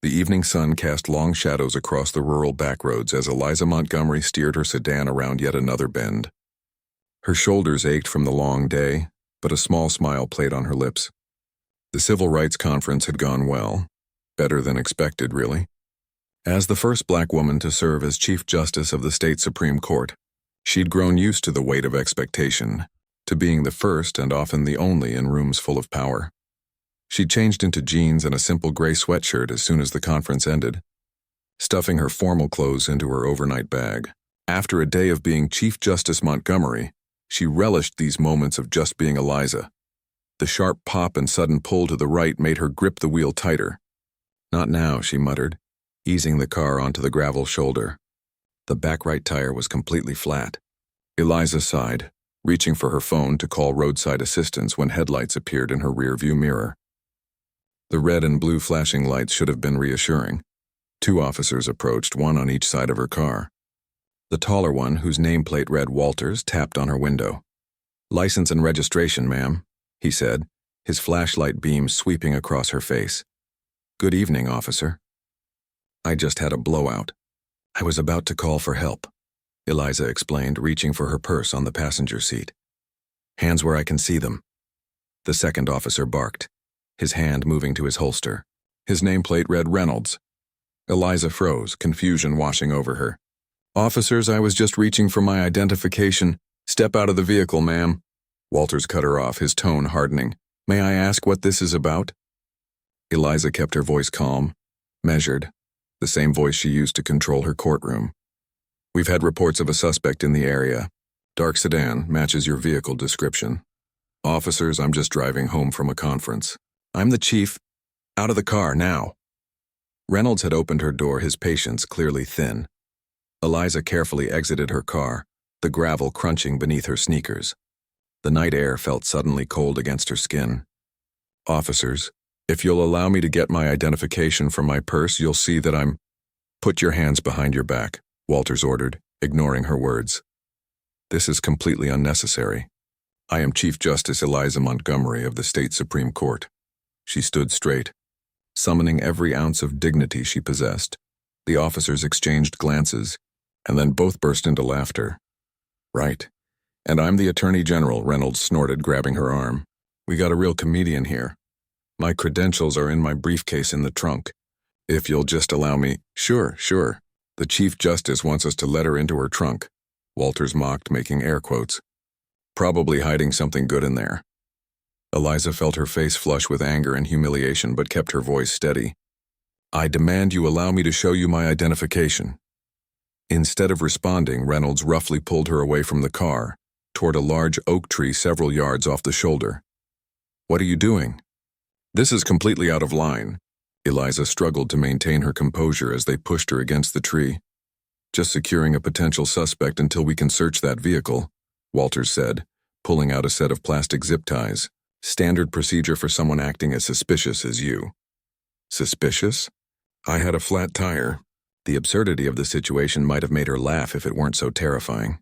The evening sun cast long shadows across the rural backroads as Eliza Montgomery steered her sedan around yet another bend. Her shoulders ached from the long day, but a small smile played on her lips. The Civil Rights Conference had gone well. Better than expected, really. As the first black woman to serve as Chief Justice of the state Supreme Court, she'd grown used to the weight of expectation, to being the first and often the only in rooms full of power. She changed into jeans and a simple gray sweatshirt as soon as the conference ended, stuffing her formal clothes into her overnight bag. After a day of being Chief Justice Montgomery, she relished these moments of just being Eliza. The sharp pop and sudden pull to the right made her grip the wheel tighter. "Not now," she muttered, easing the car onto the gravel shoulder. The back right tire was completely flat. Eliza sighed, reaching for her phone to call roadside assistance when headlights appeared in her rearview mirror. The red and blue flashing lights should have been reassuring. 2 officers approached, one on each side of her car. The taller one, whose nameplate read Walters, tapped on her window. "License and registration, ma'am," he said, his flashlight beam sweeping across her face. "Good evening, officer." "I just had a blowout. I was about to call for help," Eliza explained, reaching for her purse on the passenger seat. "Hands where I can see them." The second officer barked, his hand moving to his holster. His nameplate read Reynolds. Eliza froze, confusion washing over her. "Officers, I was just reaching for my identification. Step out of the vehicle, ma'am." Walters cut her off, his tone hardening. "May I ask what this is about?" Eliza kept her voice calm, measured, the same voice she used to control her courtroom. "We've had reports of a suspect in the area. Dark sedan, matches your vehicle description. Officers, I'm just driving home from a conference. I'm the chief. Out of the car, now." Reynolds had opened her door, his patience clearly thin. Eliza carefully exited her car, the gravel crunching beneath her sneakers. The night air felt suddenly cold against her skin. "Officers, if you'll allow me to get my identification from my purse, you'll see that I'm—" "Put your hands behind your back," Walters ordered, ignoring her words. "This is completely unnecessary. I am Chief Justice Eliza Montgomery of the state Supreme Court." She stood straight, summoning every ounce of dignity she possessed. The officers exchanged glances, and then both burst into laughter. "Right. And I'm the Attorney General," Reynolds snorted, grabbing her arm. "We got a real comedian here. My credentials are in my briefcase in the trunk. If you'll just allow me—" Sure. The Chief Justice wants us to let her into her trunk," Walters mocked, making air quotes. "Probably hiding something good in there." Eliza felt her face flush with anger and humiliation, but kept her voice steady. "I demand you allow me to show you my identification." Instead of responding, Reynolds roughly pulled her away from the car, toward a large oak tree several yards off the shoulder. "What are you doing?" "This is completely out of line." Eliza struggled to maintain her composure as they pushed her against the tree. "Just securing a potential suspect until we can search that vehicle," Walters said, pulling out a set of plastic zip ties. "Standard procedure for someone acting as suspicious as you." "Suspicious? I had a flat tire." The absurdity of the situation might have made her laugh if it weren't so terrifying.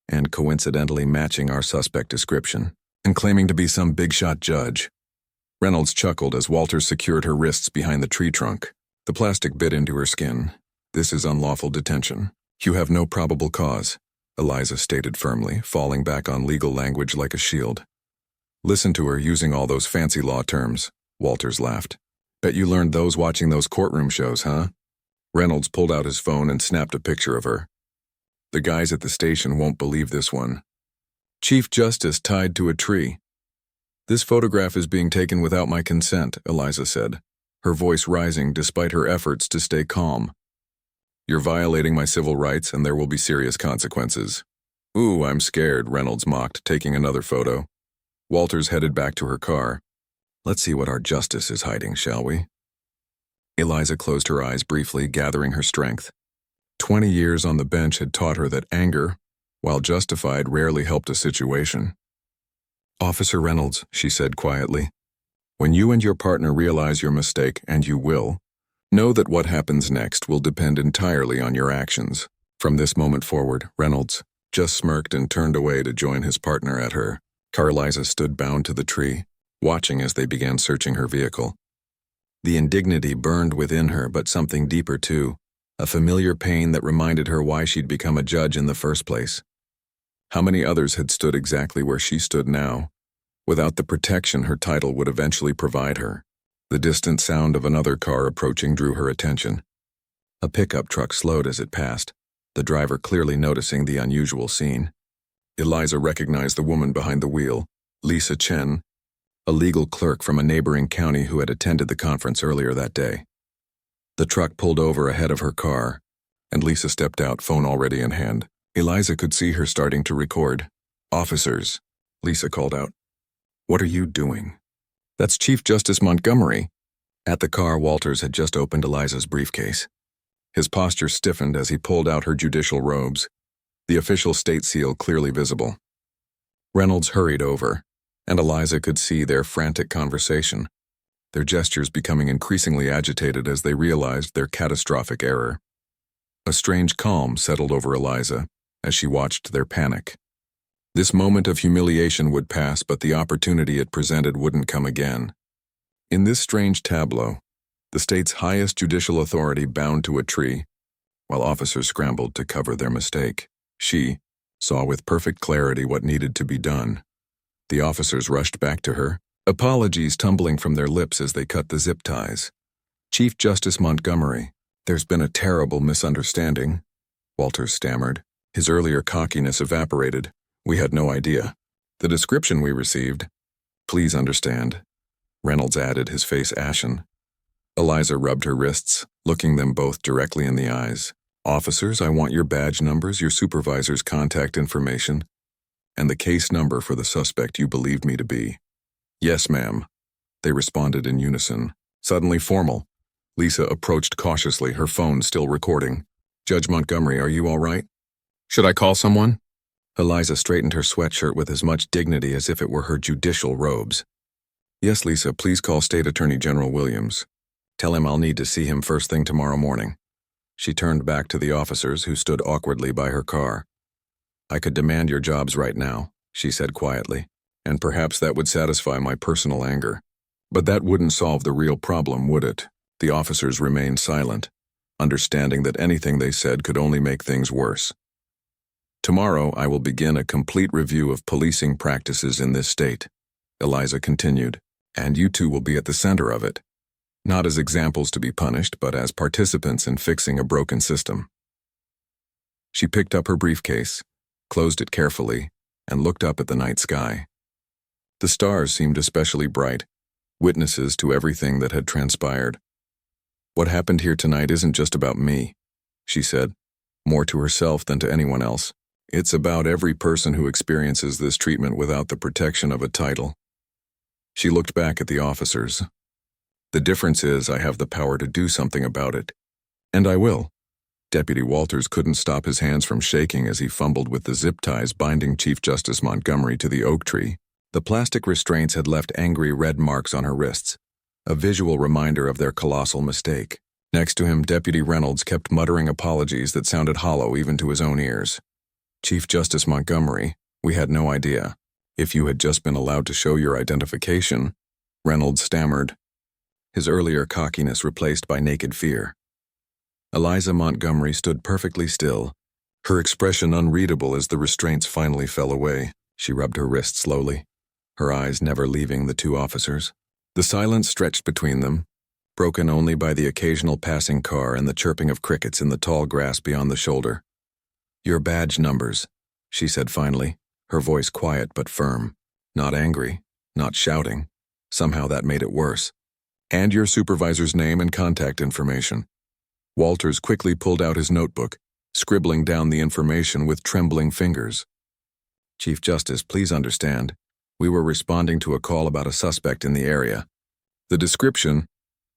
"And coincidentally matching our suspect description, and claiming to be some big-shot judge." Reynolds chuckled as Walters secured her wrists behind the tree trunk. The plastic bit into her skin. "This is unlawful detention. You have no probable cause," Eliza stated firmly, falling back on legal language like a shield. "Listen to her using all those fancy law terms," Walters laughed. "Bet you learned those watching those courtroom shows, huh?" Reynolds pulled out his phone and snapped a picture of her. "The guys at the station won't believe this one. Chief Justice tied to a tree." "This photograph is being taken without my consent," Eliza said, her voice rising despite her efforts to stay calm. "You're violating my civil rights, and there will be serious consequences." "Ooh, I'm scared," Reynolds mocked, taking another photo. Walters headed back to her car. "Let's see what our justice is hiding, shall we?" Eliza closed her eyes briefly, gathering her strength. 20 years on the bench had taught her that anger, while justified, rarely helped a situation. "Officer Reynolds," she said quietly, "when you and your partner realize your mistake, and you will, know that what happens next will depend entirely on your actions." From this moment forward, Reynolds just smirked and turned away to join his partner at her. Eliza stood bound to the tree, watching as they began searching her vehicle. The indignity burned within her, but something deeper too, a familiar pain that reminded her why she'd become a judge in the first place. How many others had stood exactly where she stood now, without the protection her title would eventually provide her? The distant sound of another car approaching drew her attention. A pickup truck slowed as it passed, the driver clearly noticing the unusual scene. Eliza recognized the woman behind the wheel, Lisa Chen, a legal clerk from a neighboring county who had attended the conference earlier that day. The truck pulled over ahead of her car, and Lisa stepped out, phone already in hand. Eliza could see her starting to record. "Officers," Lisa called out. "What are you doing?" "That's Chief Justice Montgomery." At the car, Walters had just opened Eliza's briefcase. His posture stiffened as he pulled out her judicial robes, the official state seal clearly visible. Reynolds hurried over, and Eliza could see their frantic conversation, their gestures becoming increasingly agitated as they realized their catastrophic error. A strange calm settled over Eliza as she watched their panic. This moment of humiliation would pass, but the opportunity it presented wouldn't come again. In this strange tableau, the state's highest judicial authority bound to a tree, while officers scrambled to cover their mistake. She saw with perfect clarity what needed to be done. The officers rushed back to her, apologies tumbling from their lips as they cut the zip ties. "Chief Justice Montgomery, there's been a terrible misunderstanding," Walters stammered. His earlier cockiness evaporated. "We had no idea. The description we received..." "Please understand," Reynolds added, his face ashen. Eliza rubbed her wrists, looking them both directly in the eyes. "Officers, I want your badge numbers, your supervisor's contact information, and the case number for the suspect you believed me to be." "Yes, ma'am," they responded in unison. Suddenly formal, Lisa approached cautiously, her phone still recording. "Judge Montgomery, are you all right? Should I call someone?" Eliza straightened her sweatshirt with as much dignity as if it were her judicial robes. "Yes, Lisa, please call State Attorney General Williams. Tell him I'll need to see him first thing tomorrow morning." She turned back to the officers who stood awkwardly by her car. "I could demand your jobs right now," she said quietly, "and perhaps that would satisfy my personal anger. But that wouldn't solve the real problem, would it?" The officers remained silent, understanding that anything they said could only make things worse. "Tomorrow I will begin a complete review of policing practices in this state," Eliza continued, "and you two will be at the center of it. Not as examples to be punished, but as participants in fixing a broken system." She picked up her briefcase, closed it carefully, and looked up at the night sky. The stars seemed especially bright, witnesses to everything that had transpired. "What happened here tonight isn't just about me," she said, more to herself than to anyone else. "It's about every person who experiences this treatment without the protection of a title." She looked back at the officers. "The difference is I have the power to do something about it. And I will." Deputy Walters couldn't stop his hands from shaking as he fumbled with the zip ties binding Chief Justice Montgomery to the oak tree. The plastic restraints had left angry red marks on her wrists, a visual reminder of their colossal mistake. Next to him, Deputy Reynolds kept muttering apologies that sounded hollow even to his own ears. "Chief Justice Montgomery, we had no idea. If you had just been allowed to show your identification," Reynolds stammered, his earlier cockiness replaced by naked fear. Eliza Montgomery stood perfectly still, her expression unreadable as the restraints finally fell away. She rubbed her wrist slowly, her eyes never leaving the two officers. The silence stretched between them, broken only by the occasional passing car and the chirping of crickets in the tall grass beyond the shoulder. "Your badge numbers," she said finally, her voice quiet but firm. Not angry, not shouting. Somehow that made it worse. "And your supervisor's name and contact information." Walters quickly pulled out his notebook, scribbling down the information with trembling fingers. "Chief Justice, please understand. We were responding to a call about a suspect in the area. The description,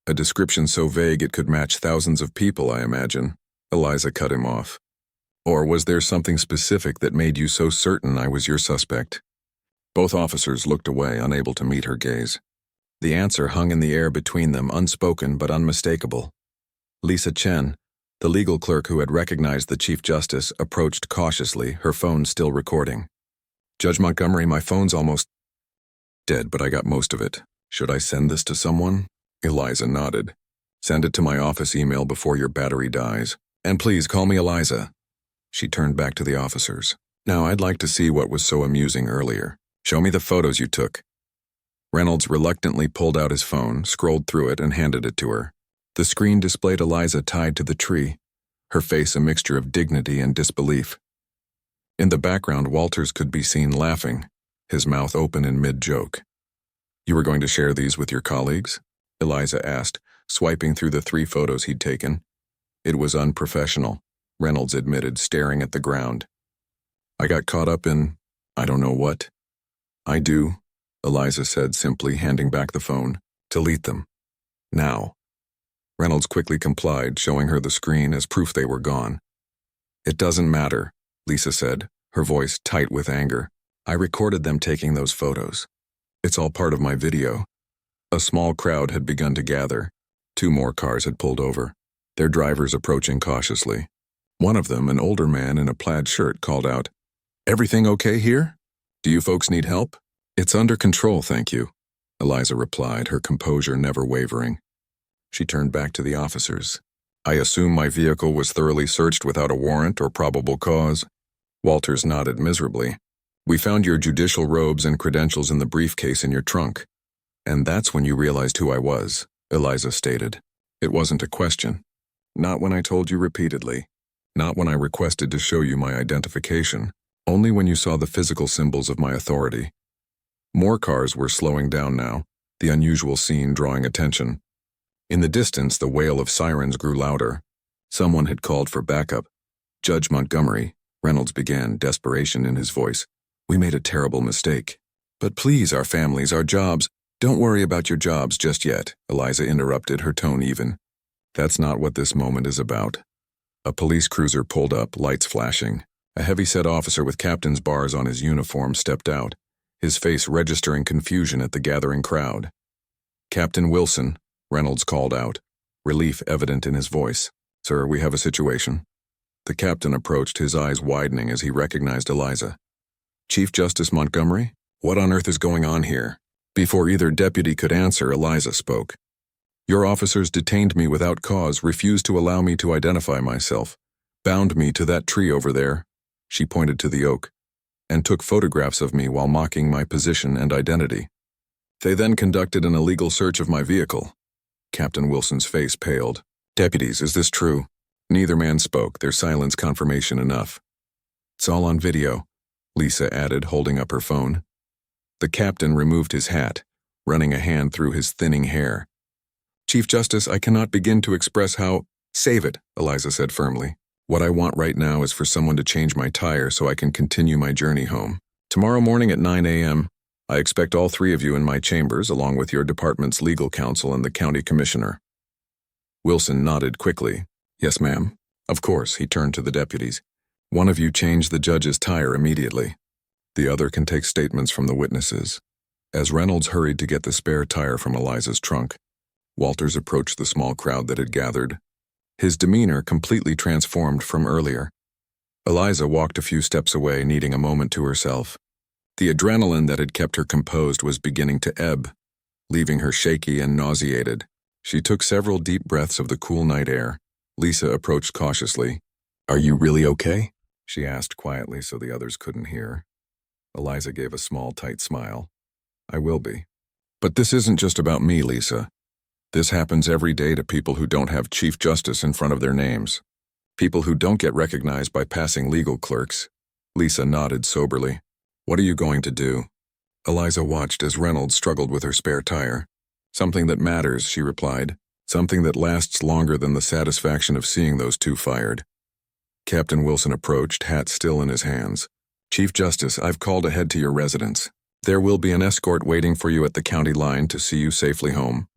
a description so vague it could match thousands of people, I imagine." Eliza cut him off. "Or was there something specific that made you so certain I was your suspect?" Both officers looked away, unable to meet her gaze. The answer hung in the air between them, unspoken but unmistakable. Lisa Chen, the legal clerk who had recognized the Chief Justice, approached cautiously, her phone still recording. "Judge Montgomery, my phone's almost dead, but I got most of it. Should I send this to someone?" Eliza nodded. Send it to my office email before your battery dies. And please call me Eliza. She turned back to the officers. Now I'd like to see what was so amusing earlier. Show me the photos you took. Reynolds reluctantly pulled out his phone, scrolled through it, and handed it to her. The screen displayed Eliza tied to the tree, her face a mixture of dignity and disbelief. In the background, Walters could be seen laughing, his mouth open in mid-joke. You were going to share these with your colleagues? Eliza asked, swiping through the 3 photos he'd taken. It was unprofessional, Reynolds admitted, staring at the ground. I got caught up in, I don't know what. I do, Eliza said simply, handing back the phone. Delete them. Now. Reynolds quickly complied, showing her the screen as proof they were gone. It doesn't matter, Lisa said, her voice tight with anger. I recorded them taking those photos. It's all part of my video. A small crowd had begun to gather. 2 more cars had pulled over, their drivers approaching cautiously. One of them, an older man in a plaid shirt, called out, "Everything okay here? Do you folks need help?" "It's under control, thank you," Eliza replied, her composure never wavering. She turned back to the officers. "I assume my vehicle was thoroughly searched without a warrant or probable cause?" Walters nodded miserably. "We found your judicial robes and credentials in the briefcase in your trunk. And that's when you realized who I was," Eliza stated. "It wasn't a question. Not when I told you repeatedly. Not when I requested to show you my identification. Only when you saw the physical symbols of my authority." More cars were slowing down now, the unusual scene drawing attention. In the distance, the wail of sirens grew louder. Someone had called for backup. "Judge Montgomery," Reynolds began, desperation in his voice. "We made a terrible mistake. But please, our families, our jobs—" "Don't worry about your jobs just yet," Eliza interrupted, her tone even. "That's not what this moment is about." A police cruiser pulled up, lights flashing. A heavy-set officer with captain's bars on his uniform stepped out, his face registering confusion at the gathering crowd. "Captain Wilson," Reynolds called out, relief evident in his voice. "Sir, we have a situation." The captain approached, his eyes widening as he recognized Eliza. "Chief Justice Montgomery? What on earth is going on here?" Before either deputy could answer, Eliza spoke. "Your officers detained me without cause, refused to allow me to identify myself, bound me to that tree over there," she pointed to the oak, "and took photographs of me while mocking my position and identity. They then conducted an illegal search of my vehicle." Captain Wilson's face paled. "Deputies, is this true?" Neither man spoke, their silence confirmation enough. "It's all on video," Lisa added, holding up her phone. The captain removed his hat, running a hand through his thinning hair. "Chief Justice, I cannot begin to express how—" "Save it," Eliza said firmly. "What I want right now is for someone to change my tire so I can continue my journey home. Tomorrow morning at 9 a.m., I expect all 3 of you in my chambers, along with your department's legal counsel and the county commissioner." Wilson nodded quickly. "Yes, ma'am." "Of course," he turned to the deputies. "One of you change the judge's tire immediately. The other can take statements from the witnesses." As Reynolds hurried to get the spare tire from Eliza's trunk, Walters approached the small crowd that had gathered, his demeanor completely transformed from earlier. Eliza walked a few steps away, needing a moment to herself. The adrenaline that had kept her composed was beginning to ebb, leaving her shaky and nauseated. She took several deep breaths of the cool night air. Lisa approached cautiously. "Are you really okay?" she asked quietly so the others couldn't hear. Eliza gave a small, tight smile. "I will be. But this isn't just about me, Lisa. This happens every day to people who don't have Chief Justice in front of their names. People who don't get recognized by passing legal clerks." Lisa nodded soberly. "What are you going to do?" Eliza watched as Reynolds struggled with her spare tire. "Something that matters," she replied. "Something that lasts longer than the satisfaction of seeing those 2 fired." Captain Wilson approached, hat still in his hands. "Chief Justice, I've called ahead to your residence. There will be an escort waiting for you at the county line to see you safely home."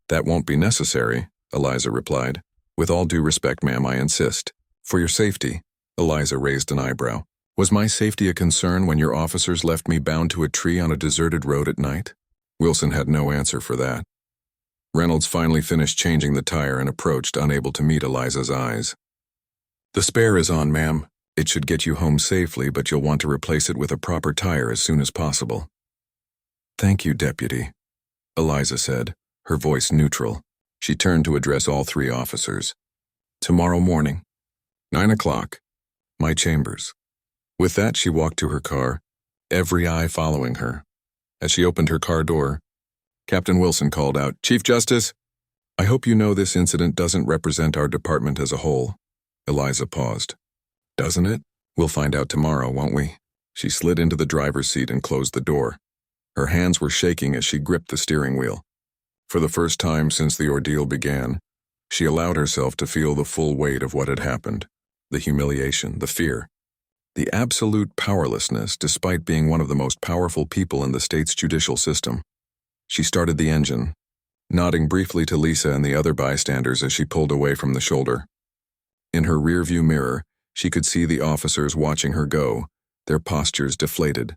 "That won't be necessary," Eliza replied. "With all due respect, ma'am, I insist." "For your safety?" Eliza raised an eyebrow. "Was my safety a concern when your officers left me bound to a tree on a deserted road at night?" Wilson had no answer for that. Reynolds finally finished changing the tire and approached, unable to meet Eliza's eyes. "The spare is on, ma'am. It should get you home safely, but you'll want to replace it with a proper tire as soon as possible." "Thank you, Deputy," Eliza said, her voice neutral. She turned to address all three officers. Tomorrow morning, 9 o'clock, my chambers. With that, she walked to her car, every eye following her. As she opened her car door, Captain Wilson called out, "Chief Justice, I hope you know this incident doesn't represent our department as a whole." Eliza paused. Doesn't it? We'll find out tomorrow, won't we? She slid into the driver's seat and closed the door. Her hands were shaking as she gripped the steering wheel. For the first time since the ordeal began, she allowed herself to feel the full weight of what had happened, the humiliation, the fear, the absolute powerlessness despite being one of the most powerful people in the state's judicial system. She started the engine, nodding briefly to Lisa and the other bystanders as she pulled away from the shoulder. In her rearview mirror, she could see the officers watching her go, their postures deflated.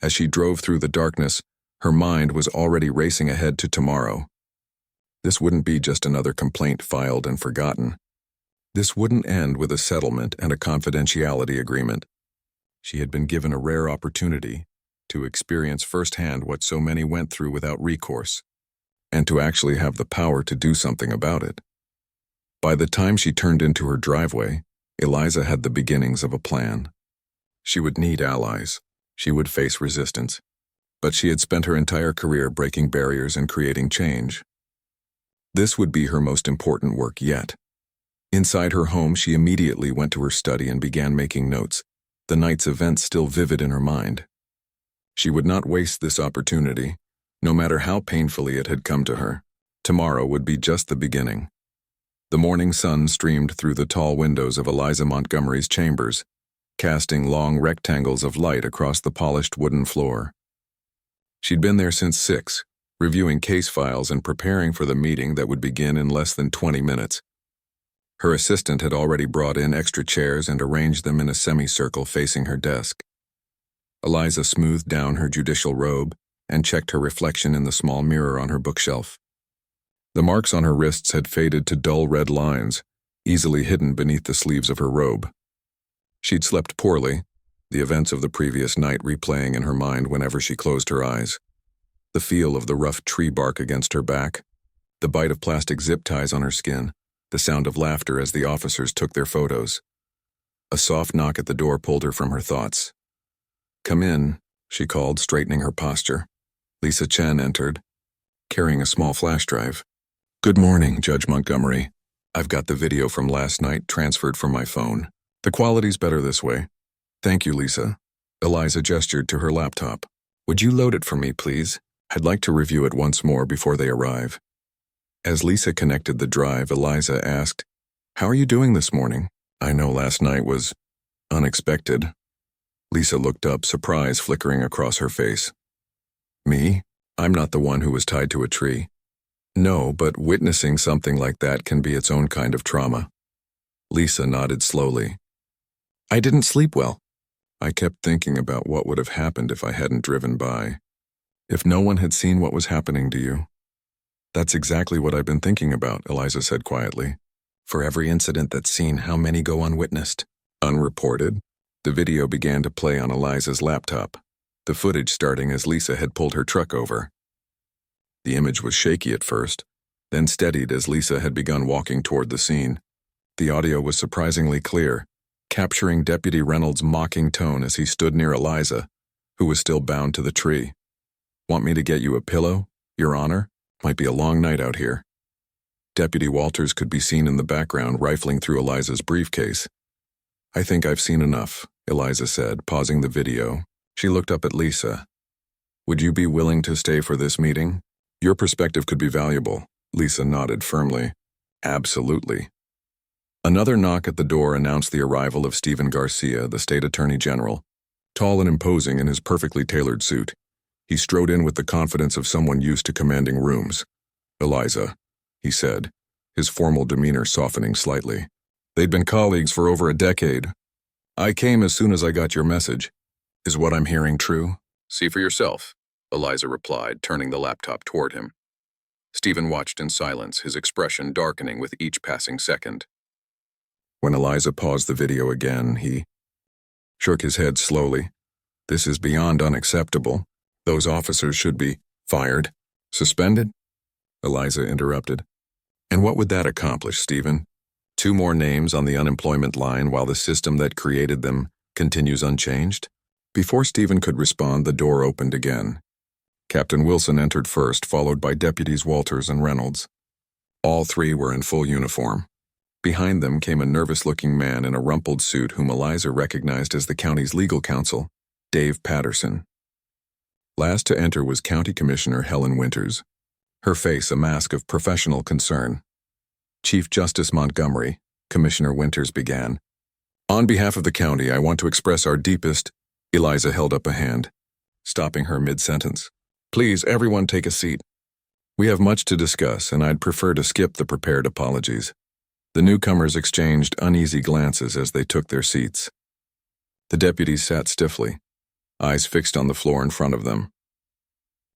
As she drove through the darkness, her mind was already racing ahead to tomorrow. This wouldn't be just another complaint filed and forgotten. This wouldn't end with a settlement and a confidentiality agreement. She had been given a rare opportunity to experience firsthand what so many went through without recourse, and to actually have the power to do something about it. By the time she turned into her driveway, Eliza had the beginnings of a plan. She would need allies. She would face resistance. But she had spent her entire career breaking barriers and creating change. This would be her most important work yet. Inside her home, she immediately went to her study and began making notes, the night's events still vivid in her mind. She would not waste this opportunity, no matter how painfully it had come to her. Tomorrow would be just the beginning. The morning sun streamed through the tall windows of Eliza Montgomery's chambers, casting long rectangles of light across the polished wooden floor. She'd been there since 6, reviewing case files and preparing for the meeting that would begin in less than 20 minutes. Her assistant had already brought in extra chairs and arranged them in a semicircle facing her desk. Eliza smoothed down her judicial robe and checked her reflection in the small mirror on her bookshelf. The marks on her wrists had faded to dull red lines, easily hidden beneath the sleeves of her robe. She'd slept poorly, the events of the previous night replaying in her mind whenever she closed her eyes. The feel of the rough tree bark against her back, the bite of plastic zip ties on her skin, the sound of laughter as the officers took their photos. A soft knock at the door pulled her from her thoughts. "Come in," she called, straightening her posture. Lisa Chen entered, carrying a small flash drive. "Good morning, Judge Montgomery. I've got the video from last night transferred from my phone. The quality's better this way." "Thank you, Lisa." Eliza gestured to her laptop. "Would you load it for me, please? I'd like to review it once more before they arrive." As Lisa connected the drive, Eliza asked, "How are you doing this morning? I know last night was unexpected." Lisa looked up, surprise flickering across her face. "Me? I'm not the one who was tied to a tree." "No, but witnessing something like that can be its own kind of trauma." Lisa nodded slowly. "I didn't sleep well. I kept thinking about what would have happened if I hadn't driven by. If no one had seen what was happening to you." "That's exactly what I've been thinking about," Eliza said quietly. "For every incident that's seen, how many go unwitnessed, unreported?" The video began to play on Eliza's laptop, the footage starting as Lisa had pulled her truck over. The image was shaky at first, then steadied as Lisa had begun walking toward the scene. The audio was surprisingly clear, capturing Deputy Reynolds' mocking tone as he stood near Eliza, who was still bound to the tree. "Want me to get you a pillow, Your Honor? Might be a long night out here." Deputy Walters could be seen in the background rifling through Eliza's briefcase. "I think I've seen enough," Eliza said, pausing the video. She looked up at Lisa. "Would you be willing to stay for this meeting? Your perspective could be valuable." Lisa nodded firmly. "Absolutely." Another knock at the door announced the arrival of Stephen Garcia, the state attorney general. Tall and imposing in his perfectly tailored suit, he strode in with the confidence of someone used to commanding rooms. "Eliza," he said, his formal demeanor softening slightly. "They'd been colleagues for over a decade. I came as soon as I got your message. Is what I'm hearing true?" "See for yourself," Eliza replied, turning the laptop toward him. Stephen watched in silence, his expression darkening with each passing second. When Eliza paused the video again, he shook his head slowly. "This is beyond unacceptable. Those officers should be fired, suspended." Eliza interrupted. And what would that accomplish, Stephen? 2 more names on the unemployment line while the system that created them continues unchanged? Before Stephen could respond, the door opened again. Captain Wilson entered first, followed by Deputies Walters and Reynolds. All 3 were in full uniform. Behind them came a nervous-looking man in a rumpled suit whom Eliza recognized as the county's legal counsel, Dave Patterson. Last to enter was County Commissioner Helen Winters, her face a mask of professional concern. Chief Justice Montgomery, Commissioner Winters began. On behalf of the county, I want to express our deepest— Eliza held up a hand, stopping her mid-sentence. Please, everyone take a seat. We have much to discuss, and I'd prefer to skip the prepared apologies. The newcomers exchanged uneasy glances as they took their seats. The deputies sat stiffly, eyes fixed on the floor in front of them.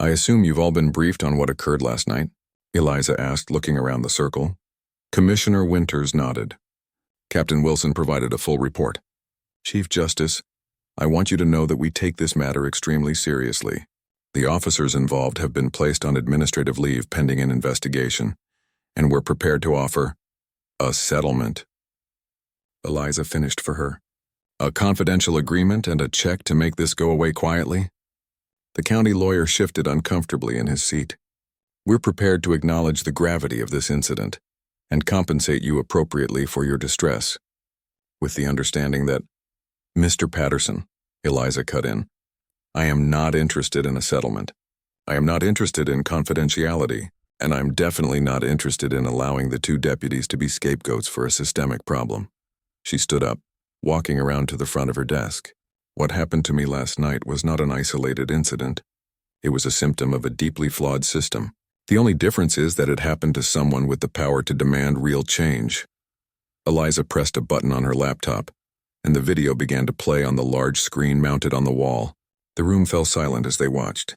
I assume you've all been briefed on what occurred last night? Eliza asked, looking around the circle. Commissioner Winters nodded. Captain Wilson provided a full report. Chief Justice, I want you to know that we take this matter extremely seriously. The officers involved have been placed on administrative leave pending an investigation, and we're prepared to offer a settlement. Eliza finished for her. A confidential agreement and a check to make this go away quietly? The county lawyer shifted uncomfortably in his seat. We're prepared to acknowledge the gravity of this incident and compensate you appropriately for your distress, with the understanding that— Mr. Patterson, Eliza cut in, I am not interested in a settlement. I am not interested in confidentiality, and I'm definitely not interested in allowing the 2 deputies to be scapegoats for a systemic problem. She stood up, walking around to the front of her desk. What happened to me last night was not an isolated incident. It was a symptom of a deeply flawed system. The only difference is that it happened to someone with the power to demand real change. Eliza pressed a button on her laptop, and the video began to play on the large screen mounted on the wall. The room fell silent as they watched.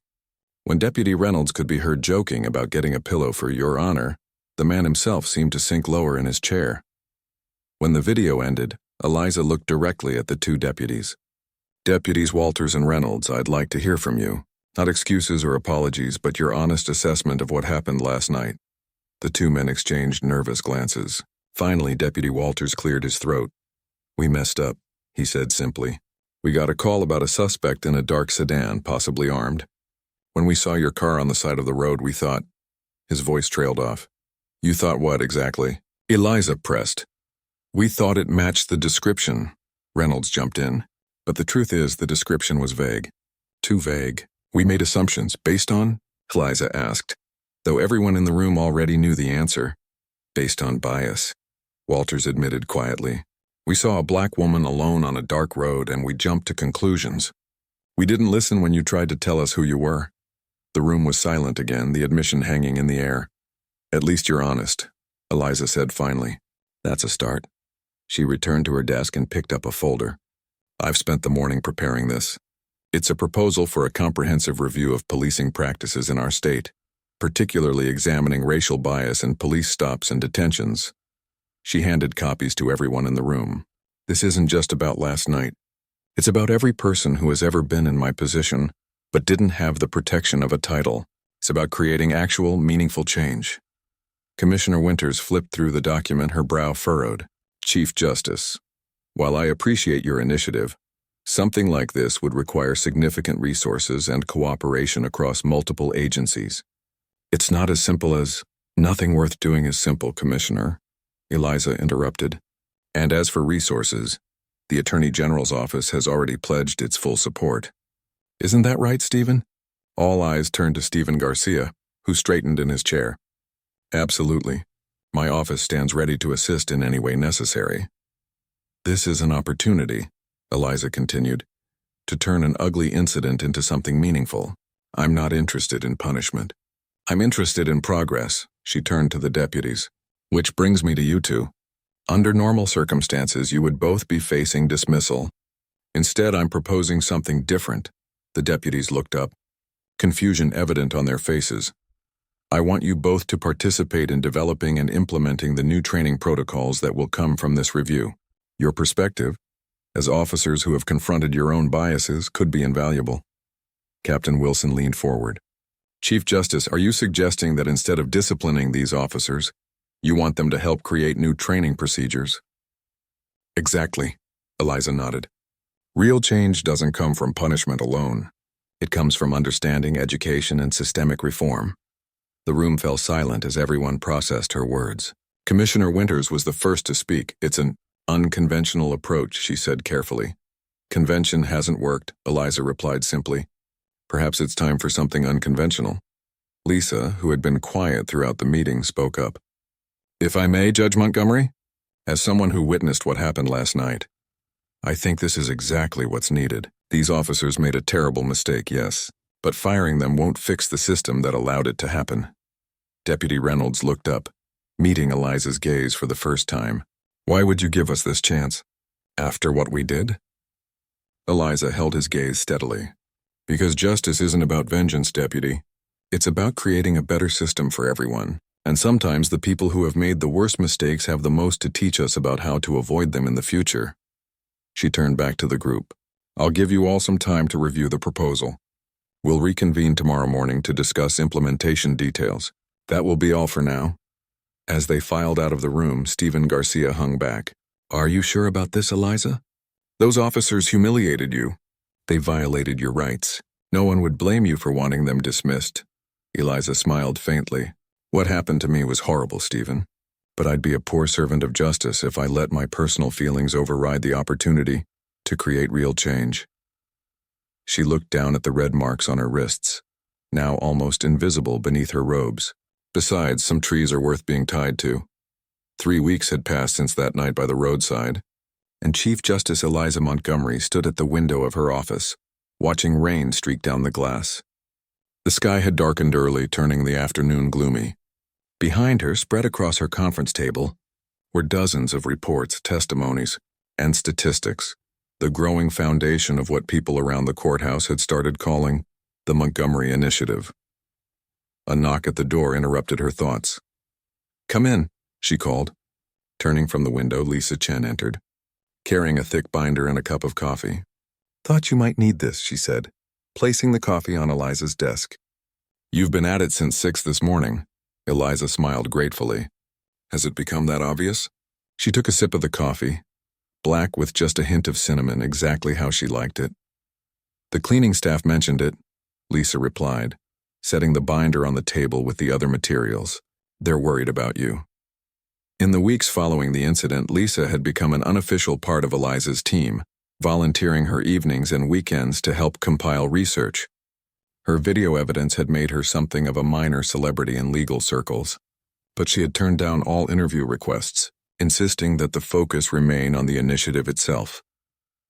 When Deputy Reynolds could be heard joking about getting a pillow for Your Honor, the man himself seemed to sink lower in his chair. When the video ended, Eliza looked directly at the 2 deputies. Deputies Walters and Reynolds, I'd like to hear from you. Not excuses or apologies, but your honest assessment of what happened last night. The 2 men exchanged nervous glances. Finally, Deputy Walters cleared his throat. We messed up, he said simply. We got a call about a suspect in a dark sedan, possibly armed. When we saw your car on the side of the road, we thought— His voice trailed off. You thought what exactly? Eliza pressed. We thought it matched the description. Reynolds jumped in. But the truth is, the description was vague. Too vague. We made assumptions based on? Eliza asked, though everyone in the room already knew the answer. Based on bias, Walters admitted quietly. We saw a black woman alone on a dark road and we jumped to conclusions. We didn't listen when you tried to tell us who you were. The room was silent again, the admission hanging in the air. At least you're honest, Eliza said finally. That's a start. She returned to her desk and picked up a folder. I've spent the morning preparing this. It's a proposal for a comprehensive review of policing practices in our state, particularly examining racial bias in police stops and detentions. She handed copies to everyone in the room. This isn't just about last night. It's about every person who has ever been in my position, but didn't have the protection of a title. It's about creating actual, meaningful change. Commissioner Winters flipped through the document, her brow furrowed. Chief Justice, while I appreciate your initiative, something like this would require significant resources and cooperation across multiple agencies. It's not as simple as— Nothing worth doing is simple, Commissioner, Eliza interrupted. And as for resources, the Attorney General's office has already pledged its full support. Isn't that right, Stephen? All eyes turned to Stephen Garcia, who straightened in his chair. Absolutely. My office stands ready to assist in any way necessary. This is an opportunity, Eliza continued, to turn an ugly incident into something meaningful. I'm not interested in punishment. I'm interested in progress, she turned to the deputies. Which brings me to you 2. Under normal circumstances, you would both be facing dismissal. Instead, I'm proposing something different. The deputies looked up, confusion evident on their faces. I want you both to participate in developing and implementing the new training protocols that will come from this review. Your perspective, as officers who have confronted your own biases, could be invaluable. Captain Wilson leaned forward. Chief Justice, are you suggesting that instead of disciplining these officers, you want them to help create new training procedures? Exactly, Eliza nodded. Real change doesn't come from punishment alone. It comes from understanding, education, and systemic reform. The room fell silent as everyone processed her words. Commissioner Winters was the first to speak. It's an unconventional approach, she said carefully. Convention hasn't worked, Eliza replied simply. Perhaps it's time for something unconventional. Lisa, who had been quiet throughout the meeting, spoke up. If I may, Judge Montgomery, as someone who witnessed what happened last night, I think this is exactly what's needed. These officers made a terrible mistake, yes, but firing them won't fix the system that allowed it to happen. Deputy Reynolds looked up, meeting Eliza's gaze for the first time. Why would you give us this chance? After what we did? Eliza held his gaze steadily. Because justice isn't about vengeance, Deputy. It's about creating a better system for everyone. And sometimes the people who have made the worst mistakes have the most to teach us about how to avoid them in the future. She turned back to the group. I'll give you all some time to review the proposal. We'll reconvene tomorrow morning to discuss implementation details. That will be all for now. As they filed out of the room, Stephen Garcia hung back. Are you sure about this, Eliza? Those officers humiliated you. They violated your rights. No one would blame you for wanting them dismissed. Eliza smiled faintly. What happened to me was horrible, Stephen. But I'd be a poor servant of justice if I let my personal feelings override the opportunity to create real change. She looked down at the red marks on her wrists, now almost invisible beneath her robes. Besides, some trees are worth being tied to. 3 weeks had passed since that night by the roadside, and Chief Justice Eliza Montgomery stood at the window of her office, watching rain streak down the glass. The sky had darkened early, turning the afternoon gloomy. Behind her, spread across her conference table, were dozens of reports, testimonies, and statistics, the growing foundation of what people around the courthouse had started calling the Montgomery Initiative. A knock at the door interrupted her thoughts. Come in, she called. Turning from the window, Lisa Chen entered, carrying a thick binder and a cup of coffee. Thought you might need this, she said, placing the coffee on Eliza's desk. You've been at it since 6 this morning. Eliza smiled gratefully. Has it become that obvious? She took a sip of the coffee, black with just a hint of cinnamon, exactly how she liked it. The cleaning staff mentioned it, Lisa replied, setting the binder on the table with the other materials. They're worried about you. In the weeks following the incident, Lisa had become an unofficial part of Eliza's team, volunteering her evenings and weekends to help compile research. Her video evidence had made her something of a minor celebrity in legal circles, but she had turned down all interview requests, insisting that the focus remain on the initiative itself.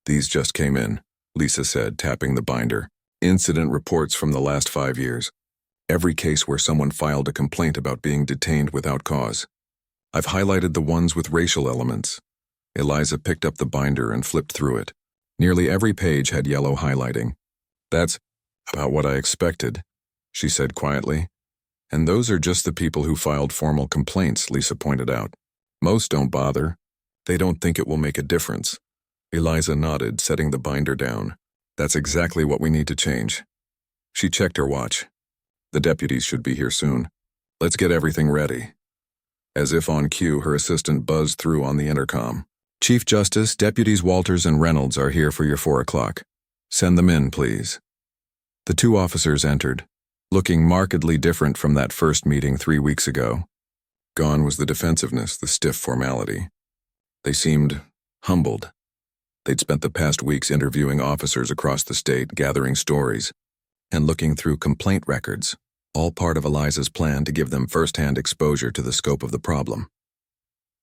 These just came in, Lisa said, tapping the binder. Incident reports from the last 5 years. Every case where someone filed a complaint about being detained without cause. I've highlighted the ones with racial elements. Eliza picked up the binder and flipped through it. Nearly every page had yellow highlighting. That's about what I expected, she said quietly. And those are just the people who filed formal complaints, Lisa pointed out. Most don't bother. They don't think it will make a difference. Eliza nodded, setting the binder down. That's exactly what we need to change. She checked her watch. The deputies should be here soon. Let's get everything ready. As if on cue, her assistant buzzed through on the intercom. Chief Justice, Deputies Walters and Reynolds are here for your 4 o'clock. Send them in, please. The 2 officers entered, looking markedly different from that first meeting 3 weeks ago. Gone was the defensiveness, the stiff formality. They seemed humbled. They'd spent the past weeks interviewing officers across the state, gathering stories, and looking through complaint records, all part of Eliza's plan to give them first-hand exposure to the scope of the problem.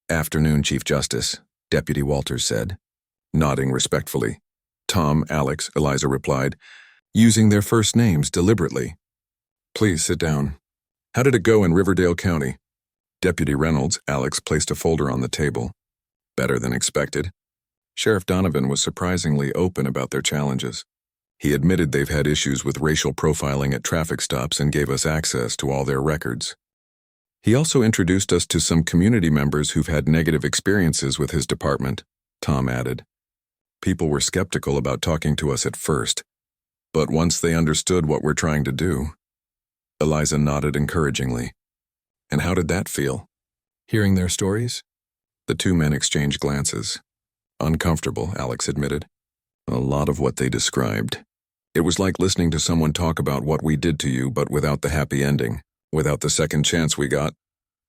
Afternoon, Chief Justice, Deputy Walters said, nodding respectfully. Tom, Alex, Eliza replied, using their first names deliberately. Please sit down. How did it go in Riverdale County? Deputy Reynolds, Alex, placed a folder on the table. Better than expected. Sheriff Donovan was surprisingly open about their challenges. He admitted they've had issues with racial profiling at traffic stops and gave us access to all their records. He also introduced us to some community members who've had negative experiences with his department, Tom added. People were skeptical about talking to us at first, but once they understood what we're trying to do, Eliza nodded encouragingly. And how did that feel? Hearing their stories? The two men exchanged glances. Uncomfortable, Alex admitted. A lot of what they described. It was like listening to someone talk about what we did to you, but without the happy ending, without the second chance we got.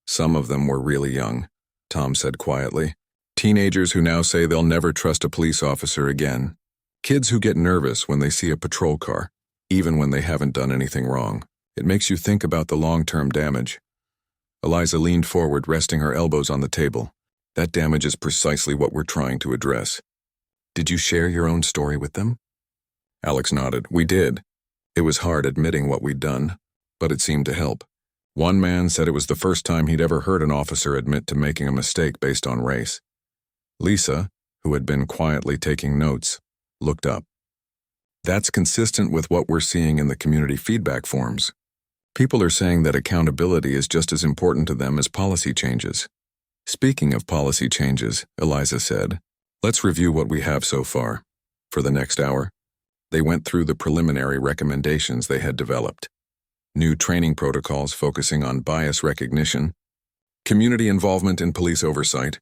Some of them were really young, Tom said quietly. Teenagers who now say they'll never trust a police officer again. Kids who get nervous when they see a patrol car, even when they haven't done anything wrong. It makes you think about the long-term damage. Eliza leaned forward, resting her elbows on the table. That damage is precisely what we're trying to address. Did you share your own story with them? Alex nodded. We did. It was hard admitting what we'd done, but it seemed to help. One man said it was the first time he'd ever heard an officer admit to making a mistake based on race. Lisa, who had been quietly taking notes, looked up. That's consistent with what we're seeing in the community feedback forms. People are saying that accountability is just as important to them as policy changes. Speaking of policy changes, Eliza said, let's review what we have so far. For the next hour, they went through the preliminary recommendations they had developed. New training protocols focusing on bias recognition, community involvement in police oversight,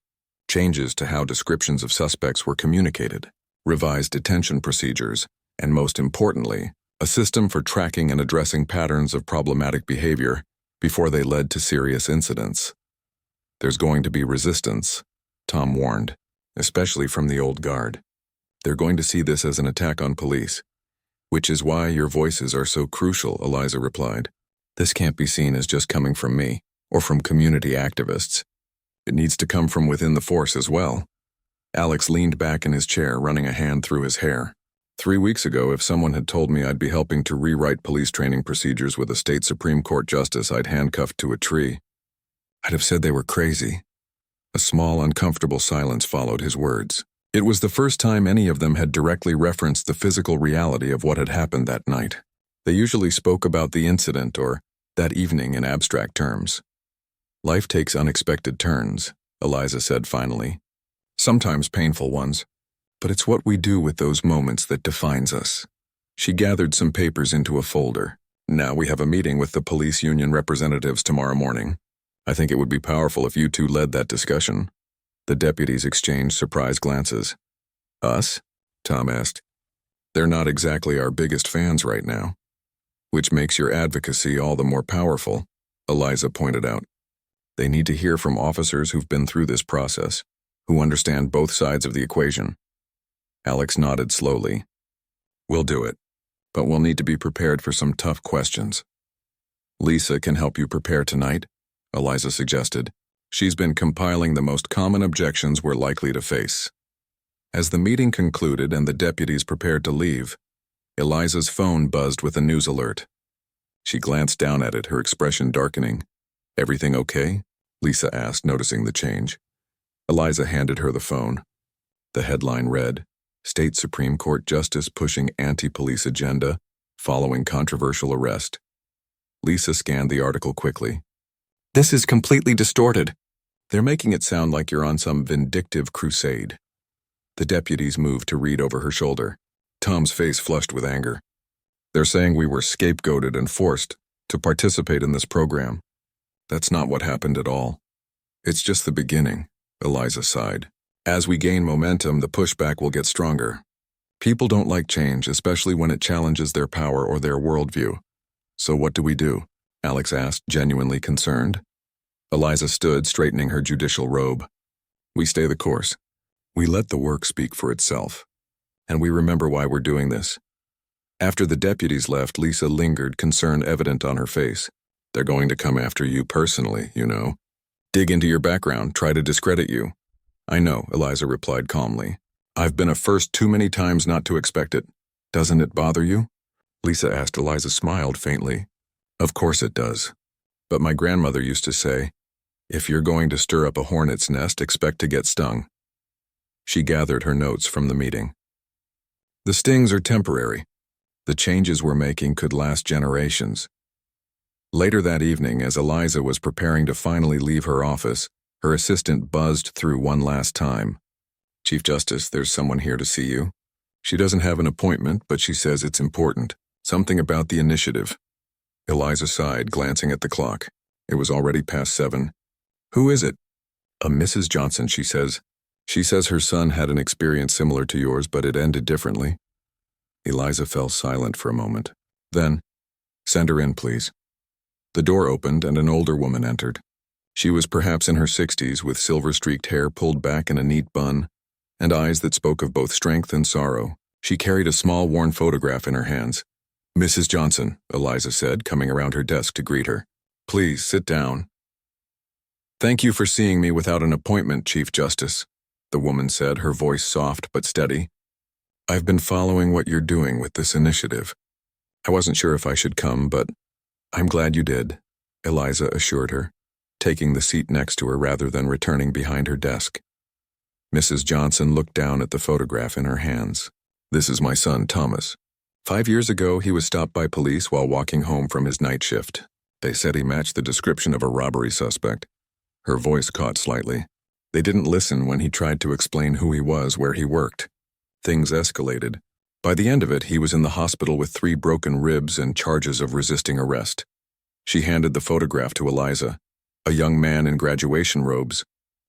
changes to how descriptions of suspects were communicated, revised detention procedures, and most importantly, a system for tracking and addressing patterns of problematic behavior before they led to serious incidents. There's going to be resistance, Tom warned, especially from the old guard. They're going to see this as an attack on police, which is why your voices are so crucial, Eliza replied. This can't be seen as just coming from me or from community activists. It needs to come from within the force as well. Alex leaned back in his chair, running a hand through his hair. 3 weeks ago, if someone had told me I'd be helping to rewrite police training procedures with a state Supreme Court justice I'd handcuffed to a tree, I'd have said they were crazy. A small, uncomfortable silence followed his words. It was the first time any of them had directly referenced the physical reality of what had happened that night. They usually spoke about the incident or that evening in abstract terms. Life takes unexpected turns, Eliza said finally. Sometimes painful ones. But it's what we do with those moments that defines us. She gathered some papers into a folder. Now we have a meeting with the police union representatives tomorrow morning. I think it would be powerful if you two led that discussion. The deputies exchanged surprised glances. Us? Tom asked. They're not exactly our biggest fans right now. Which makes your advocacy all the more powerful, Eliza pointed out. They need to hear from officers who've been through this process, who understand both sides of the equation. Alex nodded slowly. We'll do it, but we'll need to be prepared for some tough questions. Lisa can help you prepare tonight, Eliza suggested. She's been compiling the most common objections we're likely to face. As the meeting concluded and the deputies prepared to leave, Eliza's phone buzzed with a news alert. She glanced down at it, her expression darkening. Everything okay? Lisa asked, noticing the change. Eliza handed her the phone. The headline read, State Supreme Court Justice pushing anti-police agenda, following controversial arrest. Lisa scanned the article quickly. This is completely distorted. They're making it sound like you're on some vindictive crusade. The deputies moved to read over her shoulder. Tom's face flushed with anger. They're saying we were scapegoated and forced to participate in this program. That's not what happened at all. It's just the beginning, Eliza sighed. As we gain momentum, the pushback will get stronger. People don't like change, especially when it challenges their power or their worldview. So what do? Alex asked, genuinely concerned. Eliza stood, straightening her judicial robe. We stay the course. We let the work speak for itself. And we remember why we're doing this. After the deputies left, Lisa lingered, concern evident on her face. They're going to come after you personally, you know. Dig into your background, try to discredit you. I know, Eliza replied calmly. I've been a first too many times not to expect it. Doesn't it bother you? Lisa asked. Eliza smiled faintly. Of course it does. But my grandmother used to say, if you're going to stir up a hornet's nest, expect to get stung. She gathered her notes from the meeting. The stings are temporary. The changes we're making could last generations. Later that evening, as Eliza was preparing to finally leave her office, her assistant buzzed through one last time. Chief Justice, there's someone here to see you. She doesn't have an appointment, but she says it's important. Something about the initiative. Eliza sighed, glancing at the clock. It was already past 7. Who is it? A Mrs. Johnson, she says. She says her son had an experience similar to yours, but it ended differently. Eliza fell silent for a moment. Then, send her in, please. The door opened and an older woman entered. She was perhaps in her 60s, with silver-streaked hair pulled back in a neat bun, and eyes that spoke of both strength and sorrow. She carried a small, worn photograph in her hands. Mrs. Johnson, Eliza said, coming around her desk to greet her. Please, sit down. Thank you for seeing me without an appointment, Chief Justice, the woman said, her voice soft but steady. I've been following what you're doing with this initiative. I wasn't sure if I should come, but I'm glad you did, Eliza assured her, taking the seat next to her rather than returning behind her desk. Mrs. Johnson looked down at the photograph in her hands. This is my son, Thomas. 5 years ago, he was stopped by police while walking home from his night shift. They said he matched the description of a robbery suspect. Her voice caught slightly. They didn't listen when he tried to explain who he was, where he worked. Things escalated. By the end of it, he was in the hospital with 3 broken ribs and charges of resisting arrest. She handed the photograph to Eliza, a young man in graduation robes,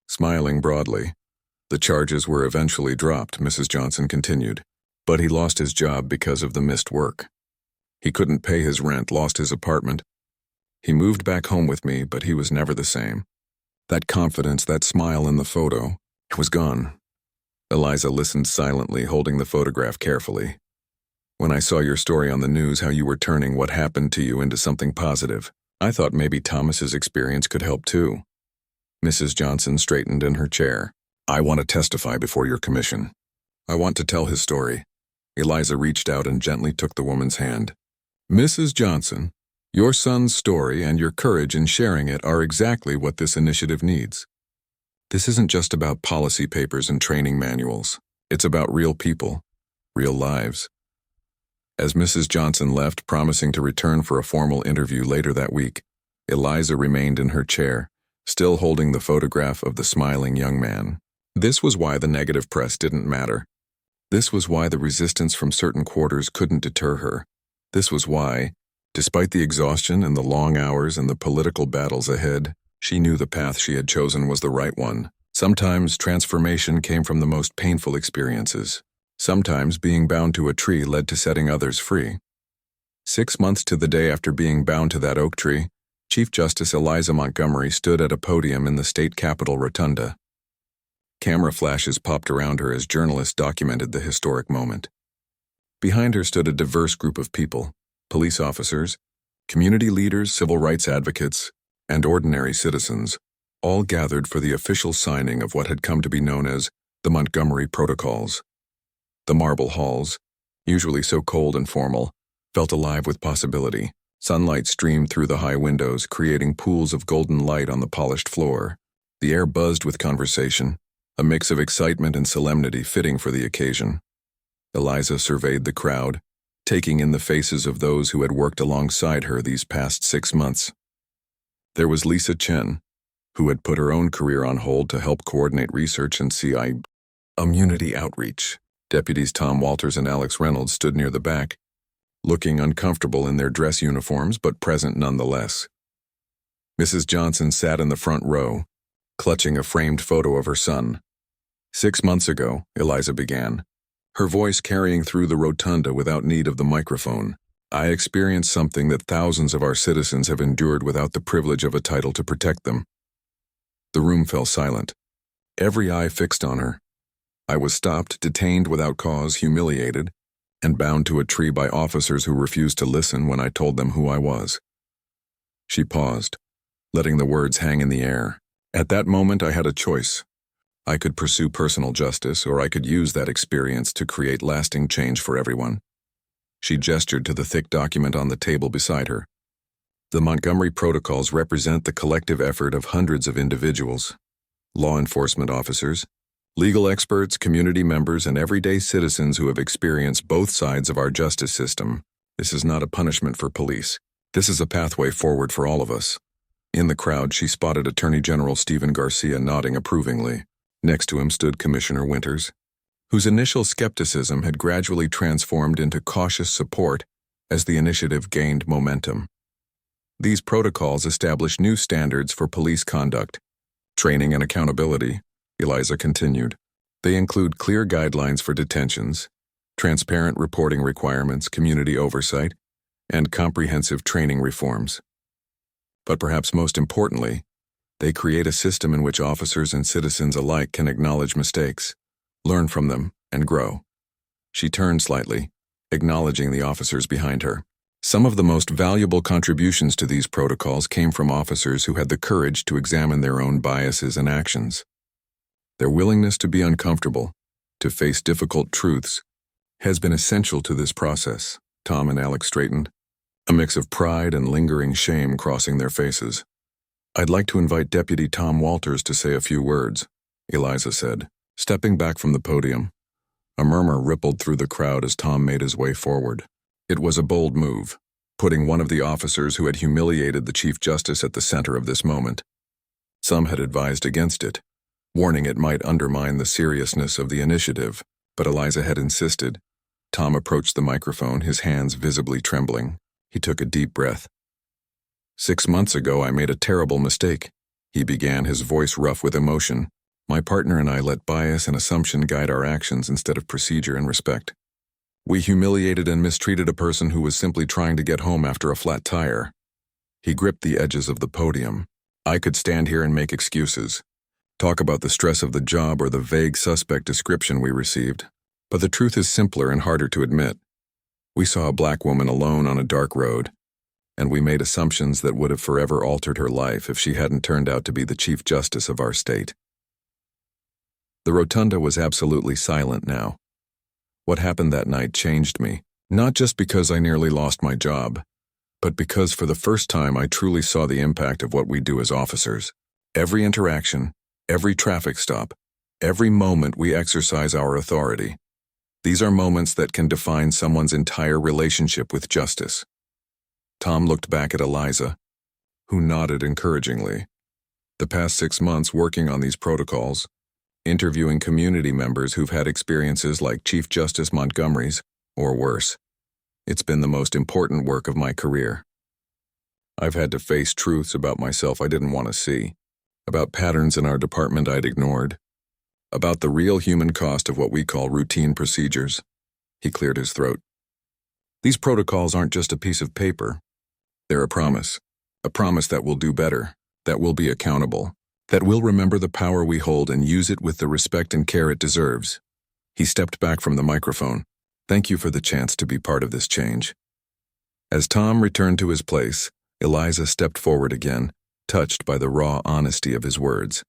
smiling broadly. The charges were eventually dropped, Mrs. Johnson continued, but he lost his job because of the missed work. He couldn't pay his rent, lost his apartment. He moved back home with me, but he was never the same. That confidence, that smile in the photo, it was gone. Eliza listened silently, holding the photograph carefully. When I saw your story on the news, how you were turning what happened to you into something positive, I thought maybe Thomas's experience could help too. Mrs. Johnson straightened in her chair. I want to testify before your commission. I want to tell his story. Eliza reached out and gently took the woman's hand. Mrs. Johnson, your son's story and your courage in sharing it are exactly what this initiative needs. This isn't just about policy papers and training manuals. It's about real people, real lives. As Mrs. Johnson left, promising to return for a formal interview later that week, Eliza remained in her chair, still holding the photograph of the smiling young man. This was why the negative press didn't matter. This was why the resistance from certain quarters couldn't deter her. This was why, despite the exhaustion and the long hours and the political battles ahead, she knew the path she had chosen was the right one. Sometimes transformation came from the most painful experiences. Sometimes being bound to a tree led to setting others free. 6 months to the day after being bound to that oak tree, Chief Justice Eliza Montgomery stood at a podium in the state capitol rotunda. Camera flashes popped around her as journalists documented the historic moment. Behind her stood a diverse group of people, police officers, community leaders, civil rights advocates, and ordinary citizens, all gathered for the official signing of what had come to be known as the Montgomery Protocols. The marble halls, usually so cold and formal, felt alive with possibility. Sunlight streamed through the high windows, creating pools of golden light on the polished floor. The air buzzed with conversation, a mix of excitement and solemnity fitting for the occasion. Eliza surveyed the crowd, taking in the faces of those who had worked alongside her these past 6 months. There was Lisa Chen, who had put her own career on hold to help coordinate research and CI community outreach. Deputies Tom Walters and Alex Reynolds stood near the back, looking uncomfortable in their dress uniforms but present nonetheless. Mrs. Johnson sat in the front row, clutching a framed photo of her son. 6 months ago, Eliza began, her voice carrying through the rotunda without need of the microphone. I experienced something that thousands of our citizens have endured without the privilege of a title to protect them. The room fell silent, every eye fixed on her. I was stopped, detained without cause, humiliated, and bound to a tree by officers who refused to listen when I told them who I was. She paused, letting the words hang in the air. At that moment, I had a choice. I could pursue personal justice, or I could use that experience to create lasting change for everyone. She gestured to the thick document on the table beside her. The Montgomery Protocols represent the collective effort of hundreds of individuals, law enforcement officers, legal experts, community members, and everyday citizens who have experienced both sides of our justice system. This is not a punishment for police. This is a pathway forward for all of us. In the crowd, she spotted Attorney General Stephen Garcia nodding approvingly. Next to him stood Commissioner Winters, whose initial skepticism had gradually transformed into cautious support as the initiative gained momentum. These protocols establish new standards for police conduct, training and accountability, Eliza continued. They include clear guidelines for detentions, transparent reporting requirements, community oversight, and comprehensive training reforms. But perhaps most importantly, they create a system in which officers and citizens alike can acknowledge mistakes, learn from them, and grow. She turned slightly, acknowledging the officers behind her. Some of the most valuable contributions to these protocols came from officers who had the courage to examine their own biases and actions. Their willingness to be uncomfortable, to face difficult truths, has been essential to this process, Tom and Alex straightened, a mix of pride and lingering shame crossing their faces. I'd like to invite Deputy Tom Walters to say a few words, Eliza said, stepping back from the podium. A murmur rippled through the crowd as Tom made his way forward. It was a bold move, putting one of the officers who had humiliated the Chief Justice at the center of this moment. Some had advised against it, warning it might undermine the seriousness of the initiative, but Eliza had insisted. Tom approached the microphone, his hands visibly trembling. He took a deep breath. 6 months ago, I made a terrible mistake, he began, his voice rough with emotion. My partner and I let bias and assumption guide our actions instead of procedure and respect. We humiliated and mistreated a person who was simply trying to get home after a flat tire. He gripped the edges of the podium. I could stand here and make excuses, talk about the stress of the job or the vague suspect description we received, but the truth is simpler and harder to admit. We saw a black woman alone on a dark road, and we made assumptions that would have forever altered her life if she hadn't turned out to be the Chief Justice of our state. The rotunda was absolutely silent now. What happened that night changed me, not just because I nearly lost my job, but because for the first time I truly saw the impact of what we do as officers. Every interaction, every traffic stop, every moment we exercise our authority. These are moments that can define someone's entire relationship with justice. Tom looked back at Eliza, who nodded encouragingly. The past 6 months working on these protocols, interviewing community members who've had experiences like Chief Justice Montgomery's, or worse. It's been the most important work of my career. I've had to face truths about myself I didn't want to see, about patterns in our department I'd ignored, about the real human cost of what we call routine procedures. He cleared his throat. These protocols aren't just a piece of paper. They're a promise that we'll do better, that we'll be accountable, that we'll remember the power we hold and use it with the respect and care it deserves. He stepped back from the microphone. Thank you for the chance to be part of this change. As Tom returned to his place, Eliza stepped forward again, touched by the raw honesty of his words.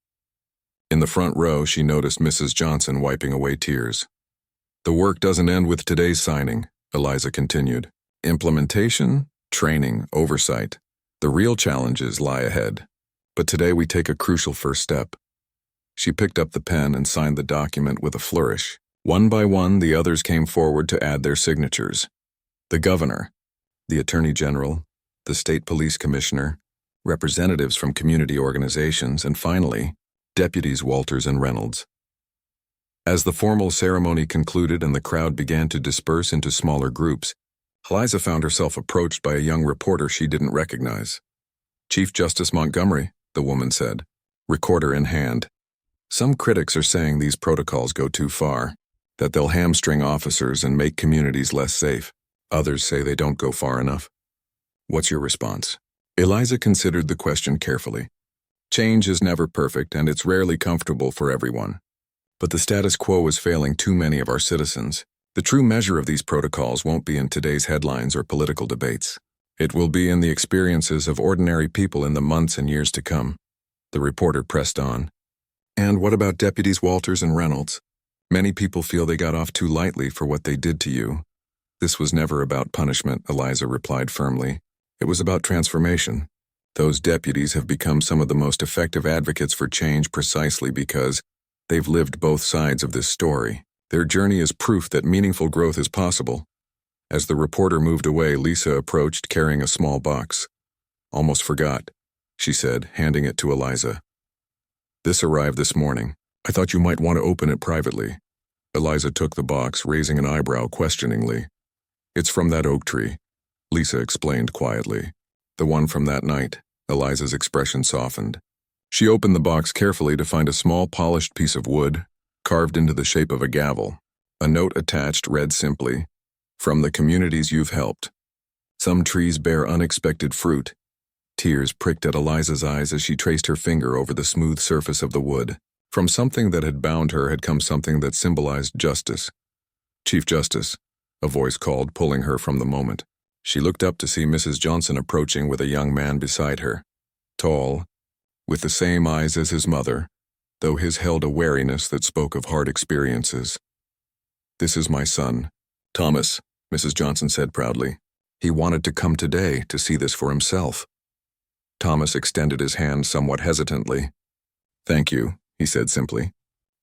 In the front row, she noticed Mrs. Johnson wiping away tears. The work doesn't end with today's signing, Eliza continued. Implementation, training, oversight. The real challenges lie ahead. But today we take a crucial first step. She picked up the pen and signed the document with a flourish. One by one, the others came forward to add their signatures. The governor, the attorney general, the state police commissioner, representatives from community organizations, and finally, deputies Walters and Reynolds. As the formal ceremony concluded and the crowd began to disperse into smaller groups, Eliza found herself approached by a young reporter she didn't recognize. Chief Justice Montgomery, the woman said, recorder in hand. Some critics are saying these protocols go too far, that they'll hamstring officers and make communities less safe. Others say they don't go far enough. What's your response? Eliza considered the question carefully. Change is never perfect and it's rarely comfortable for everyone. But the status quo is failing too many of our citizens. The true measure of these protocols won't be in today's headlines or political debates. It will be in the experiences of ordinary people in the months and years to come. The reporter pressed on. And what about Deputies Walters and Reynolds? Many people feel they got off too lightly for what they did to you. This was never about punishment, Eliza replied firmly. It was about transformation. Those deputies have become some of the most effective advocates for change precisely because they've lived both sides of this story. Their journey is proof that meaningful growth is possible. As the reporter moved away, Lisa approached carrying a small box. Almost forgot, she said, handing it to Eliza. This arrived this morning. I thought you might want to open it privately. Eliza took the box, raising an eyebrow questioningly. It's from that oak tree, Lisa explained quietly. The one from that night. Eliza's expression softened. She opened the box carefully to find a small polished piece of wood, carved into the shape of a gavel. A note attached read simply, "From the communities you've helped. Some trees bear unexpected fruit." Tears pricked at Eliza's eyes as she traced her finger over the smooth surface of the wood. From something that had bound her had come something that symbolized justice. "Chief Justice," a voice called, pulling her from the moment. She looked up to see Mrs. Johnson approaching with a young man beside her. Tall, with the same eyes as his mother, though his held a wariness that spoke of hard experiences. "This is my son, Thomas," Mrs. Johnson said proudly. "He wanted to come today to see this for himself." Thomas extended his hand somewhat hesitantly. "Thank you," he said simply,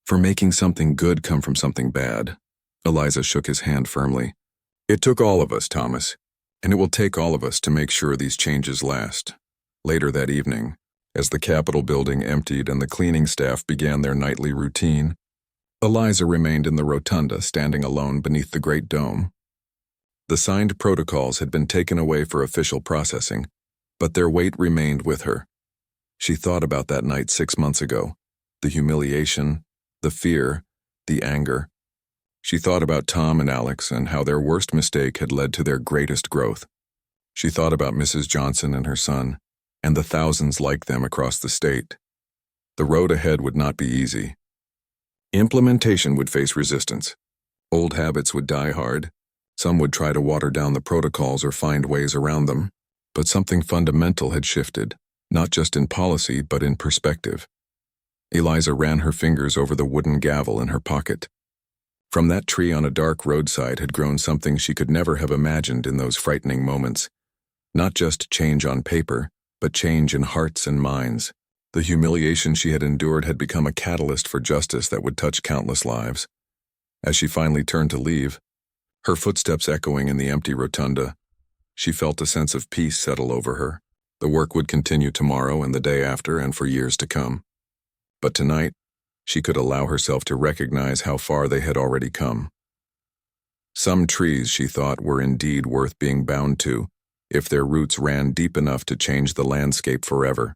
"for making something good come from something bad." Eliza shook his hand firmly. "It took all of us, Thomas, and it will take all of us to make sure these changes last." Later that evening, as the Capitol building emptied and the cleaning staff began their nightly routine, Eliza remained in the rotunda, standing alone beneath the great dome. The signed protocols had been taken away for official processing, but their weight remained with her. She thought about that night 6 months ago, the humiliation, the fear, the anger. She thought about Tom and Alex and how their worst mistake had led to their greatest growth. She thought about Mrs. Johnson and her son, and the thousands like them across the state. The road ahead would not be easy. Implementation would face resistance. Old habits would die hard. Some would try to water down the protocols or find ways around them. But something fundamental had shifted, not just in policy, but in perspective. Eliza ran her fingers over the wooden gavel in her pocket. From that tree on a dark roadside had grown something she could never have imagined in those frightening moments. Not just change on paper, but change in hearts and minds. The humiliation she had endured had become a catalyst for justice that would touch countless lives. As she finally turned to leave, her footsteps echoing in the empty rotunda, she felt a sense of peace settle over her. The work would continue tomorrow and the day after and for years to come. But tonight, she could allow herself to recognize how far they had already come. Some trees, she thought, were indeed worth being bound to, if their roots ran deep enough to change the landscape forever.